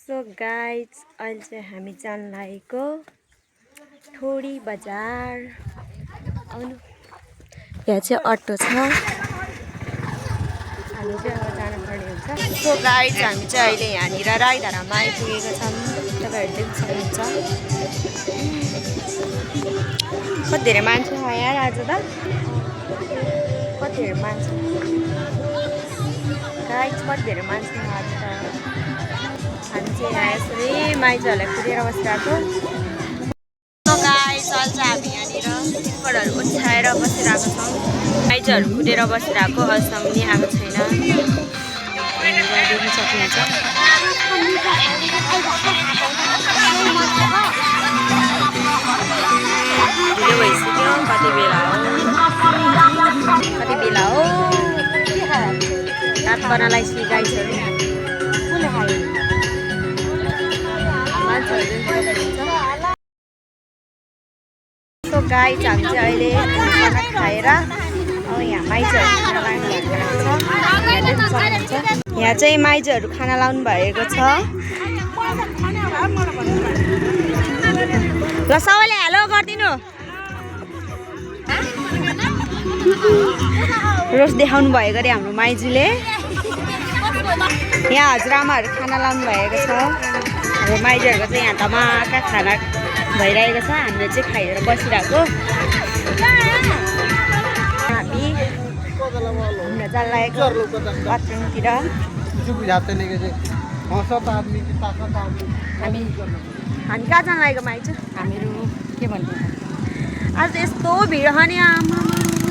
So guys अहिले चाहिँ हामी जान लागेको ठोडी बजार आउनु। यहाँ चाहिँ अटो छ, हामी चाहिँ अब जानुपर्ने हुन्छ। सो गाइज हामी चाहिँ अहिले यहाँनिर राईधारामा आइपुगेको छौँ। तपाईँहरू देख्न सक्नुहुन्छ कति धेरै मान्छे छ यार आज त, कति धेरै मान्छे गाइज, कति धेरै मान्छे छ आज त। हामी चाहिँ यहाँ यसरी माइजहरूलाई कुदेर बसिरहेको। सो गाइज अहिले चाहिँ हामी यहाँनिर टिकटहरू ओछ्याएर बसिरहेको छौँ। माइजहरू कुदेर बसिरहेको, अहिलेसम्म पनि आएको छैन, देख्न सक्नुहुन्छ। ढिलो भइसक्यो, कति बेला हो रात बनालाई सी गाइजहरू कसले खायो सो गाइज हामी चाहिँ अहिले खाना खाएर अब यहाँ माइजहरू खाना लाउनु भएको छ। यहाँ चाहिँ माइजहरू खाना लाउनु भएको छ। ल सबैले हेलो गरिदिनु, रोज देखाउनु भएको अरे हाम्रो माइजूले। यहाँ हजुरआमाहरू खाना लाउनु भएको छ। हाम्रो माइजूहरूको चाहिँ यहाँ धमाका खाना भइरहेको छ, हामीले चाहिँ खाएर बसिरहेको। हामी घुम्न जान लागेको बाथरुमतिर। हामी कहाँ जान लागेको माइजू? हामीहरू के भन्नु, आज यस्तो भिड छ नि आमा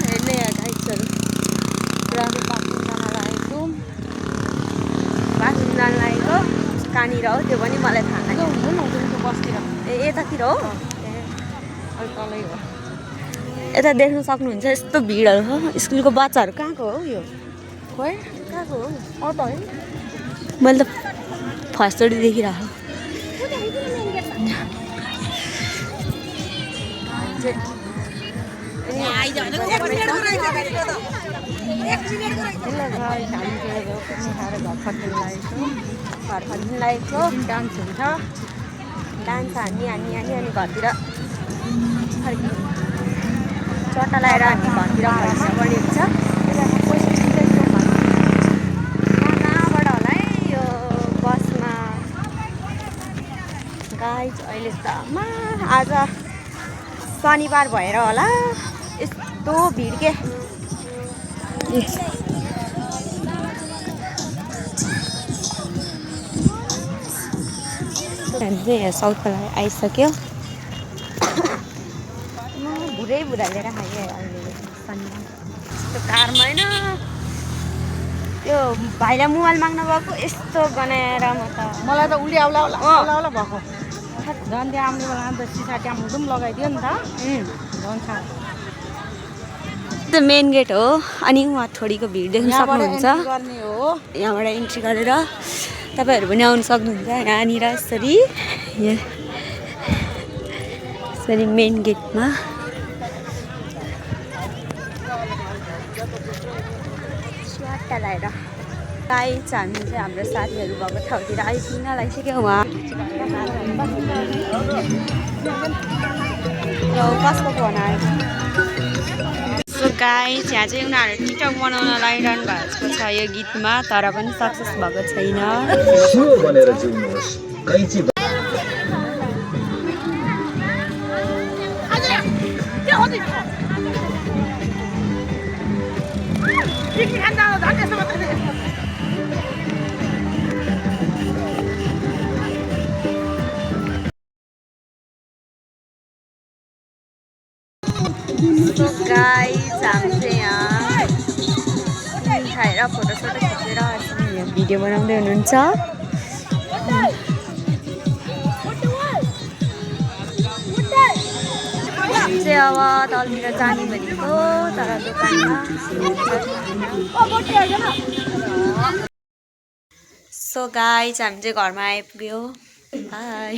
हेर्ने गाइजहरू। पुरा बाथरुम जान लागेको कहाँनिर हो त्यो पनि मलाई थाहा छैन। बसतिर ए यतातिर हो, तलै हो। यता देख्न सक्नुहुन्छ यस्तो भिडहरू हो। स्कुलको बच्चाहरू कहाँको हो यो? खोइ कहाँको हो? अटो है, मैले त फर्स्टचोटि देखिरहेको। घर फर्किनु लागेको। डान्स हुन्छ, डान्स हानी घरतिर फर्किनु चट्टा लगाएर हामी घरतिर फर्किनुपर्ने हुन्छ। कहाँबाट होला है यो बसमा गाइज। अहिले त आज शनिबार भएर होला यस्तो भिड के। हामी चाहिँ यहाँ साउथको लागि आइसक्यो। बुढै लिएर खायो अहिले शनिबार। यस्तो कारमा होइन, त्यो भाइलाई मोबाइल माग्न गएको यस्तो गनाएर म त, मलाई त उल्टी आउला भएको झन् त्यहाँ आउने बेला अन्त सिसा ट्याम पनि लगाइदियो नि त झन् खा। त्यो मेन गेट हो। अनि उहाँ थोडीको भिड देख्न सक्नुहुन्छ। गर्ने हो, यहाँबाट इन्ट्री गरेर तपाईँहरू पनि आउनु सक्नुहुन्छ। यहाँनिर यसरी मेन गेटमा स्वाटा लगाएर गाइज हामी चाहिँ हाम्रो साथीहरू भएको ठाउँतिर आइपुग्न लागिसक्यो। उहाँ कसको फोन आयो? सो गाइज यहाँ चाहिँ उनीहरू टिकटक बनाउन लागिरहनु भएको छ यो गीतमा, तर पनि सक्सेस भएको छैन। सो गाइज हामी चाहिँ यहाँ खाएर फोटोसोटो खिचेर यहाँ भिडियो बनाउँदै हुनुहुन्छ। हामी चाहिँ अब तलतिर जाने भनेको, तर दोकानमा। सो गाइज हामी चाहिँ घरमा आइपुग्यो। बाई।